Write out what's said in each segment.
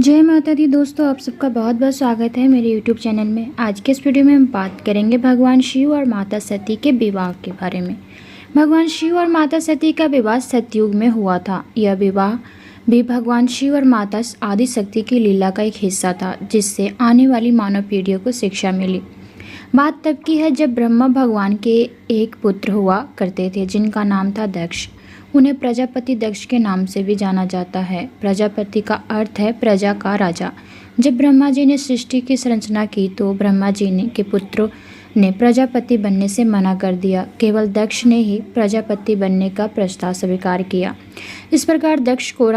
जय माता दी दोस्तों, आप सबका बहुत बहुत स्वागत है मेरे YouTube चैनल में। आज के इस वीडियो में हम बात करेंगे भगवान शिव और माता सती के विवाह के बारे में। भगवान शिव और माता सती का विवाह सतयुग में हुआ था। यह विवाह भी भगवान शिव और माता आदि शक्ति की लीला का एक हिस्सा था, जिससे आने वाली मानव पीढ़ियों को शिक्षा मिली। बात तब की है जब ब्रह्मा भगवान के एक पुत्र हुआ करते थे, जिनका नाम था दक्ष। उन्हें प्रजापति दक्ष के नाम से भी जाना जाता है। प्रजापति का अर्थ है प्रजा का राजा। जब ब्रह्मा जी ने सृष्टि की संरचना की तो ब्रह्मा जी ने के पुत्रों ने प्रजापति बनने से मना कर दिया। केवल दक्ष ने ही प्रजापति बनने का प्रस्ताव स्वीकार किया। इस प्रकार दक्ष को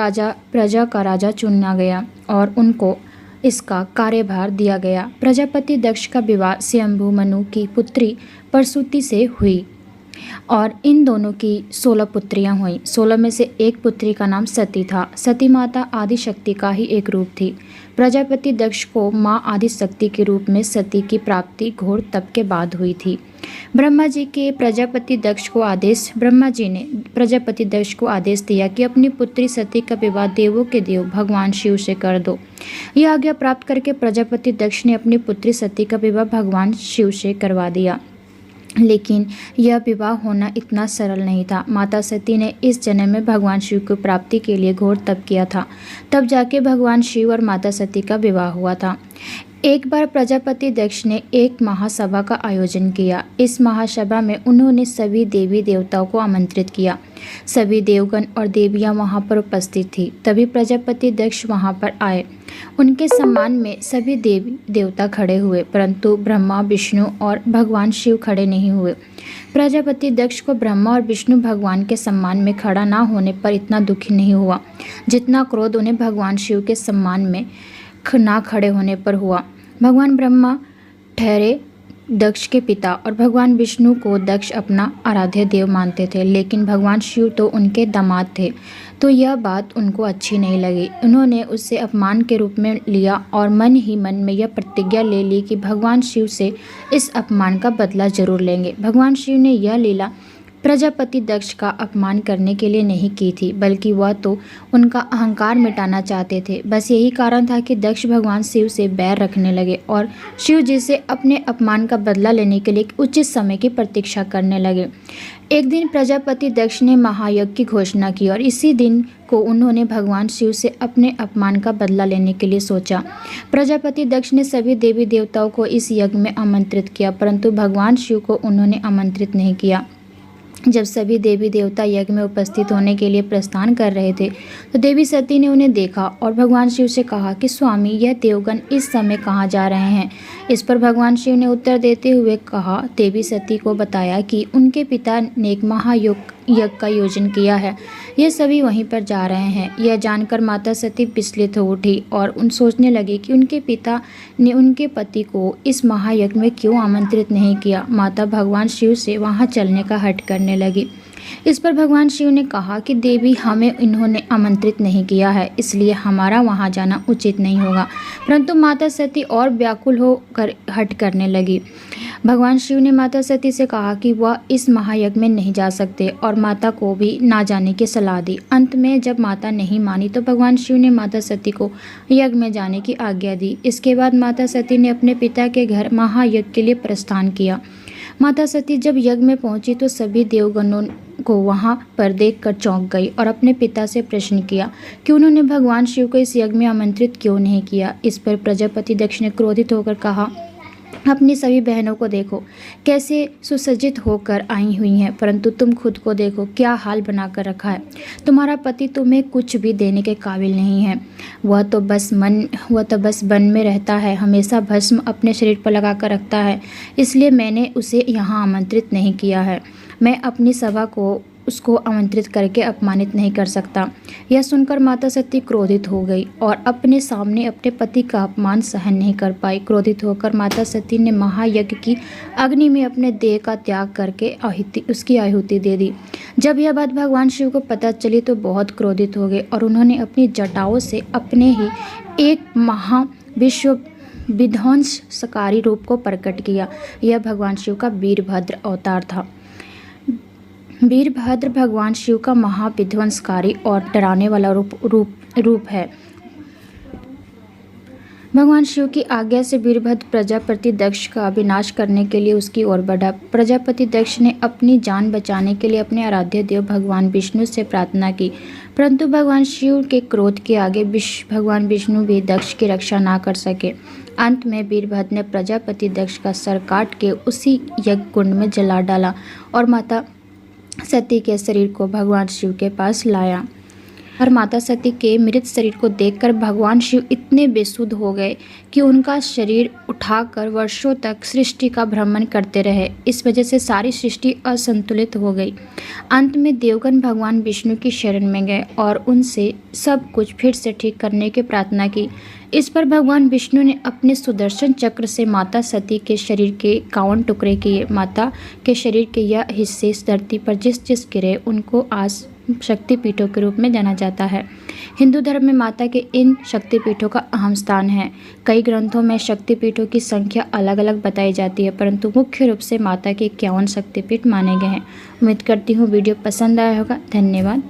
प्रजा का राजा चुना गया और उनको इसका कार्यभार दिया गया। प्रजापति दक्ष का विवाह स्वयंभू मनु की पुत्री प्रसूति से हुई और इन दोनों की 16 पुत्रियां हुईं। 16 में से एक पुत्री का नाम सती था। सती माता आदि शक्ति का ही एक रूप थी। प्रजापति दक्ष को माँ आदि शक्ति के रूप में सती की प्राप्ति घोर तप के बाद हुई थी। ब्रह्मा जी ने प्रजापति दक्ष को आदेश दिया कि अपनी पुत्री सती का विवाह देवों के देव भगवान शिव से कर दो। यह आज्ञा प्राप्त करके प्रजापति दक्ष ने अपनी पुत्री सती का विवाह भगवान शिव से करवा दिया। लेकिन यह विवाह होना इतना सरल नहीं था। माता सती ने इस जन्म में भगवान शिव की प्राप्ति के लिए घोर तप किया था। तब जाके भगवान शिव और माता सती का विवाह हुआ था। एक बार प्रजापति दक्ष ने एक महासभा का आयोजन किया। इस महासभा में उन्होंने सभी देवी देवताओं को आमंत्रित किया। सभी देवगण और देवियां वहां पर उपस्थित थी। तभी प्रजापति दक्ष वहां पर आए। उनके सम्मान में सभी देवी देवता खड़े हुए, परंतु ब्रह्मा, विष्णु और भगवान शिव खड़े नहीं हुए। प्रजापति दक्ष को ब्रह्मा और विष्णु भगवान के सम्मान में खड़ा ना होने पर इतना दुखी नहीं हुआ जितना क्रोध उन्हें भगवान शिव के सम्मान में ना खड़े होने पर हुआ। भगवान ब्रह्मा ठहरे दक्ष के पिता और भगवान विष्णु को दक्ष अपना आराध्य देव मानते थे, लेकिन भगवान शिव तो उनके दामाद थे, तो यह बात उनको अच्छी नहीं लगी। उन्होंने उससे अपमान के रूप में लिया और मन ही मन में यह प्रतिज्ञा ले ली कि भगवान शिव से इस अपमान का बदला जरूर लेंगे। भगवान शिव ने यह लीला प्रजापति दक्ष का अपमान करने के लिए नहीं की थी, बल्कि वह तो उनका अहंकार मिटाना चाहते थे। बस यही कारण था कि दक्ष भगवान शिव से बैर रखने लगे और शिव जी से अपने अपमान का बदला लेने के लिए उचित समय की प्रतीक्षा करने लगे। एक दिन प्रजापति दक्ष ने महायज्ञ की घोषणा की और इसी दिन को उन्होंने भगवान शिव से अपने अपमान का बदला लेने के लिए सोचा। प्रजापति दक्ष ने सभी देवी देवताओं को इस यज्ञ में आमंत्रित किया, परंतु भगवान शिव को उन्होंने आमंत्रित नहीं किया। जब सभी देवी देवता यज्ञ में उपस्थित होने के लिए प्रस्थान कर रहे थे तो देवी सती ने उन्हें देखा और भगवान शिव से कहा कि स्वामी, यह देवगण इस समय कहाँ जा रहे हैं। इस पर भगवान शिव ने उत्तर देते हुए कहा, देवी सती को बताया कि उनके पिता ने एक महायज्ञ का आयोजन किया है, ये सभी वहीं पर जा रहे हैं। यह जानकर माता सती विचलित हो उठी और सोचने लगी कि उनके पिता ने उनके पति को इस महायज्ञ में क्यों आमंत्रित नहीं किया। माता भगवान शिव से वहां चलने का हठ करने लगी। इस पर भगवान शिव ने कहा कि देवी, हमें इन्होंने आमंत्रित नहीं किया है, इसलिए हमारा वहां जाना उचित नहीं होगा। परंतु माता सती और व्याकुल होकर हठ करने लगी। भगवान शिव ने माता सती से कहा कि वह इस महायज्ञ में नहीं जा सकते और माता को भी ना जाने की सलाह दी। अंत में जब माता नहीं मानी तो भगवान शिव ने माता सती को यज्ञ में जाने की आज्ञा दी। इसके बाद माता सती ने अपने पिता के घर महायज्ञ के लिए प्रस्थान किया। माता सती जब यज्ञ में पहुंची तो सभी देवगणों को वहां पर देखकर चौंक गई और अपने पिता से प्रश्न किया कि उन्होंने भगवान शिव को इस यज्ञ में आमंत्रित क्यों नहीं किया। इस पर प्रजापति दक्ष ने क्रोधित होकर कहा, अपनी सभी बहनों को देखो कैसे सुसज्जित होकर आई हुई हैं, परंतु तुम खुद को देखो क्या हाल बनाकर रखा है। तुम्हारा पति तुम्हें कुछ भी देने के काबिल नहीं है। वह तो बस वन में रहता है, हमेशा भस्म अपने शरीर पर लगा कर रखता है, इसलिए मैंने उसे यहाँ आमंत्रित नहीं किया है। मैं अपनी सभा को उसको आमंत्रित करके अपमानित नहीं कर सकता। यह सुनकर माता सती क्रोधित हो गई और अपने सामने अपने पति का अपमान सहन नहीं कर पाई। क्रोधित होकर माता सती ने महायज्ञ की अग्नि में अपने देह का त्याग करके उसकी आहुति दे दी। जब यह बात भगवान शिव को पता चली तो बहुत क्रोधित हो गए और उन्होंने अपनी जटाओं से अपने ही एक महाविश्व विध्वंसकारी रूप को प्रकट किया। यह भगवान शिव का वीरभद्र अवतार था। वीरभद्र भगवान शिव का महाविध्वंसकारी और डराने वाला रूप है। भगवान शिव की आज्ञा से वीरभद्र प्रजापति दक्ष का विनाश करने के लिए उसकी ओर बढ़ा। प्रजापति दक्ष ने अपनी जान बचाने के लिए अपने आराध्य देव भगवान विष्णु से प्रार्थना की, परंतु भगवान शिव के क्रोध के आगे भगवान विष्णु भी दक्ष की रक्षा ना कर सके। अंत में वीरभद्र ने प्रजापति दक्ष का सर काट के उसी यज्ञ कुंड में जला डाला और माता सती के शरीर को भगवान शिव के पास लाया। और माता सती के मृत शरीर को देखकर भगवान शिव इतने बेसुध हो गए कि उनका शरीर उठाकर वर्षों तक सृष्टि का भ्रमण करते रहे। इस वजह से सारी सृष्टि असंतुलित हो गई। अंत में देवगण भगवान विष्णु की शरण में गए और उनसे सब कुछ फिर से ठीक करने की प्रार्थना की। इस पर भगवान विष्णु ने अपने सुदर्शन चक्र से माता सती के शरीर के 51 टुकड़े किए। माता के शरीर के यह हिस्से इस धरती पर जिस जिस गिरे उनको आज शक्तिपीठों के रूप में जाना जाता है। हिंदू धर्म में माता के इन शक्तिपीठों का अहम स्थान है। कई ग्रंथों में शक्तिपीठों की संख्या अलग अलग बताई जाती है, परंतु मुख्य रूप से माता के 51 शक्तिपीठ माने गए हैं। उम्मीद करती हूँ वीडियो पसंद आया होगा। धन्यवाद।